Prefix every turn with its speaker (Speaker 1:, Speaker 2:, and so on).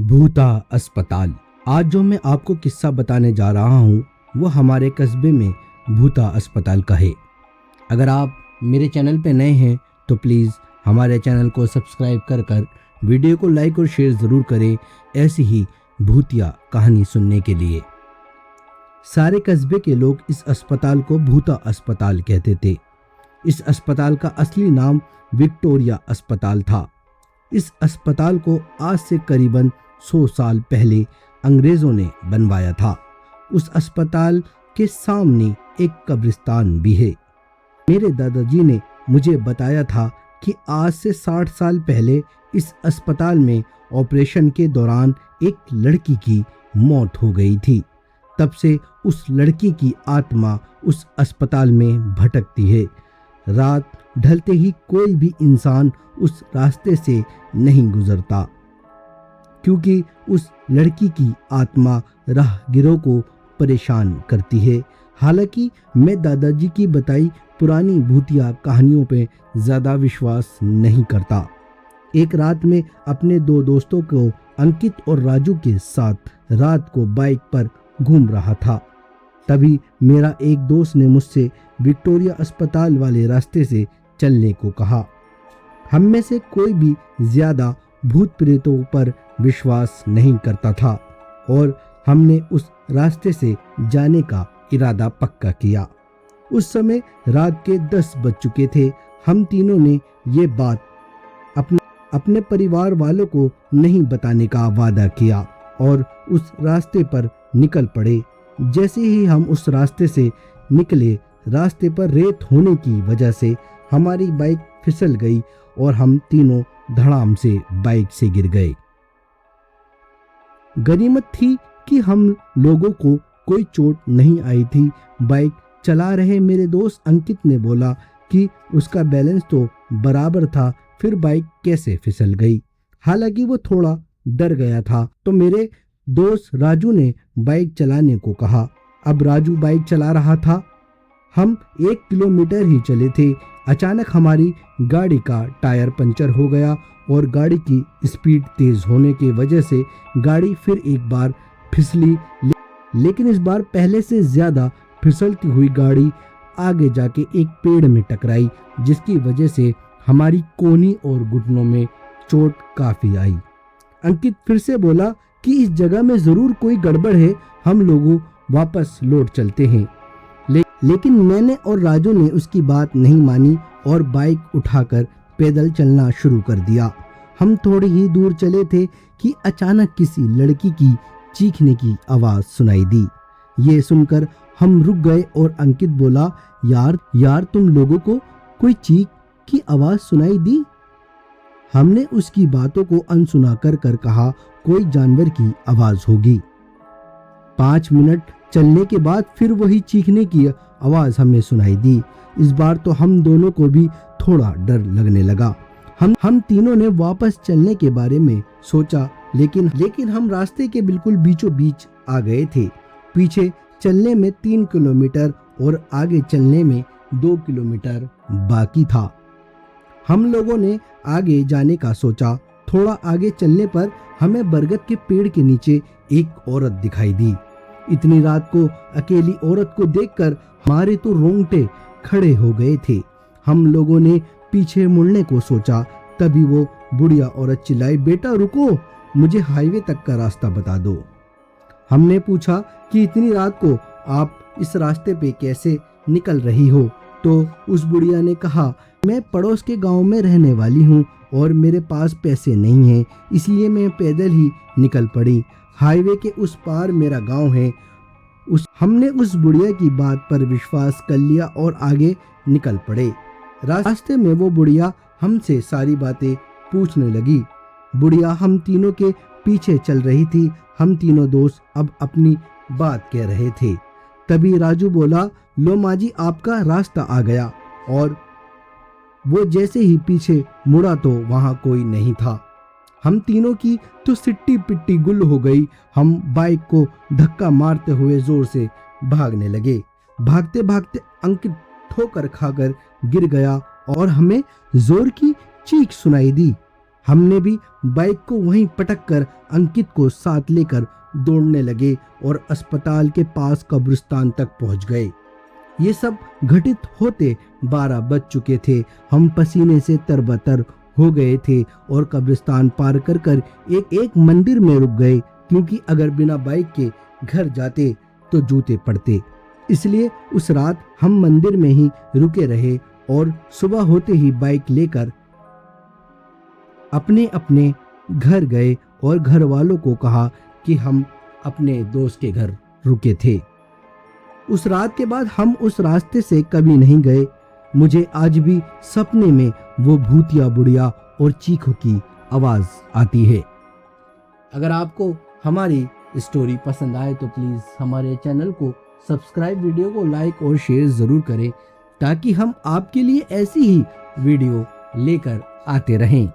Speaker 1: भूता अस्पताल। आज जो मैं आपको किस्सा बताने जा रहा हूँ वो हमारे कस्बे में भूता अस्पताल का है। अगर आप मेरे चैनल पे नए हैं तो प्लीज़ हमारे चैनल को सब्सक्राइब कर वीडियो को लाइक और शेयर ज़रूर करें ऐसी ही भूतिया कहानी सुनने के लिए। सारे कस्बे के लोग इस अस्पताल को भूता अस्पताल कहते थे। इस अस्पताल का असली नाम विक्टोरिया अस्पताल था। इस अस्पताल को आज से करीबन 100 साल पहले अंग्रेज़ों ने बनवाया था। उस अस्पताल के सामने एक कब्रिस्तान भी है। मेरे दादाजी ने मुझे बताया था कि आज से 60 साल पहले इस अस्पताल में ऑपरेशन के दौरान एक लड़की की मौत हो गई थी। तब से उस लड़की की आत्मा उस अस्पताल में भटकती है। रात ढलते ही कोई भी इंसान उस रास्ते से नहीं गुजरता, क्योंकि उस लड़की की आत्मा राहगीरों को परेशान करती है। हालांकि मैं दादाजी की बताई पुरानी भूतिया कहानियों पे ज़्यादा विश्वास नहीं करता। एक रात में अपने दो दोस्तों को अंकित और राजू के साथ रात को बाइक पर घूम रहा था। तभी मेरा एक दोस्त ने मुझसे विक्टोरिया अस्पताल वाले रास्ते से चलने को कहा। हम में से कोई भी ज़्यादा भूत प्रेतों पर विश्वास नहीं करता था और हमने उस रास्ते से जाने का इरादा पक्का किया। उस समय रात के 10 बज चुके थे। हम तीनों ने ये बात अपने परिवार वालों को नहीं बताने का वादा किया और उस रास्ते पर निकल पड़े। जैसे ही हम उस रास्ते से निकले, रास्ते पर रेत होने की वजह से हमारी बाइक फिसल गई और हम तीनों धड़ाम से बाइक से गिर गए। गनीमत थी कि हम लोगों को कोई चोट नहीं आई थी। बाइक चला रहे मेरे दोस्त अंकित ने बोला कि उसका बैलेंस तो बराबर था, फिर बाइक कैसे फिसल गई। हालांकि वो थोड़ा डर गया था। तो मेरे दोस्त राजू ने बाइक चलाने को कहा। अब राजू बाइक चला रहा था। हम 1 किलोमीटर ही चले थे। अचानक हमारी गाड़ी का टायर पंचर हो गया और गाड़ी की स्पीड तेज होने की वजह से गाड़ी फिर एक बार फिसली, लेकिन इस बार पहले से ज़्यादा फिसलती हुई गाड़ी आगे जाके एक पेड़ में टकराई, जिसकी वजह से हमारी कोहनी और घुटनों में चोट काफ़ी आई। अंकित फिर से बोला कि इस जगह में ज़रूर कोई गड़बड़ है, हम लोगों वापस लौट चलते हैं। लेकिन मैंने और राजू ने उसकी बात नहीं मानी और बाइक उठाकर पैदल चलना शुरू कर दिया। हम थोड़ी ही दूर चले थे कि अचानक किसी लड़की की चीखने की आवाज़ सुनाई दी। ये सुनकर हम रुक गए और अंकित बोला, यार तुम लोगों को कोई चीख की आवाज़ सुनाई दी? हमने उसकी बातों को अनसुना कर कहा, कोई जानवर की आवाज़ होगी। 5 मिनट चलने के बाद फिर वही चीखने की आवाज़ हमें सुनाई दी। इस बार तो हम दोनों को भी थोड़ा डर लगने लगा। हम तीनों ने वापस चलने के बारे में सोचा, लेकिन हम रास्ते के बिल्कुल बीचों बीच आ गए थे। पीछे चलने में 3 किलोमीटर और आगे चलने में 2 किलोमीटर बाकी था। हम लोगों ने आगे जाने का सोचा। थोड़ा आगे चलने पर हमें बरगद के पेड़ के नीचे एक औरत दिखाई दी। इतनी रात को अकेली औरत को देखकर हमारे तो रोंगटे खड़े हो गए थे। हम लोगों ने पीछे मुड़ने को सोचा, तभी वो बुढ़िया औरत चिल्लाई, बेटा रुको, मुझे हाईवे तक का रास्ता बता दो। हमने पूछा कि इतनी रात को आप इस रास्ते पे कैसे निकल रही हो? तो उस बुढ़िया ने कहा, मैं पड़ोस के गांव में रहने वाली हूँ और मेरे पास पैसे नहीं हैं, इसलिए मैं पैदल ही निकल पड़ी। हाईवे के उस पार मेरा गांव है। हमने उस बुढ़िया की बात पर विश्वास कर लिया और आगे निकल पड़े। रास्ते में वो बुढ़िया हमसे सारी बातें पूछने लगी। बुढ़िया हम तीनों के पीछे चल रही थी। हम तीनों दोस्त अब अपनी बात कह रहे थे। तभी राजू बोला, लो माँ जी, आपका रास्ता आ गया। और वो जैसे ही पीछे मुड़ा तो वहाँ कोई नहीं था। हम तीनों की तो सिट्टी पिट्टी गुल हो गई। हम बाइक को धक्का मारते हुए जोर से भागने लगे। भागते भागते अंकित ठोकर खाकर गिर गया और हमें जोर की चीख सुनाई दी। हमने भी बाइक को वहीं पटक कर अंकित को साथ लेकर दौड़ने लगे और अस्पताल के पास कब्रिस्तान तक पहुंच गए। ये सब घटित होते 12 बज चुके थे। हम पसीने से तरबतर हो गए थे और कब्रिस्तान पार कर कर एक मंदिर में रुक गए, क्योंकि अगर बिना बाइक के घर जाते तो जूते पड़ते। इसलिए उस रात हम मंदिर में ही रुके रहे और सुबह होते ही बाइक लेकर अपने अपने घर गए और घर वालों को कहा कि हम अपने दोस्त के घर रुके थे। उस रात के बाद हम उस रास्ते से कभी नहीं गए। मुझे आज भी सपने में वो भूतिया बुढ़िया और चीखों की आवाज आती है। अगर आपको हमारी स्टोरी पसंद आए तो प्लीज हमारे चैनल को सब्सक्राइब, वीडियो को लाइक और शेयर जरूर करें, ताकि हम आपके लिए ऐसी ही वीडियो लेकर आते रहें।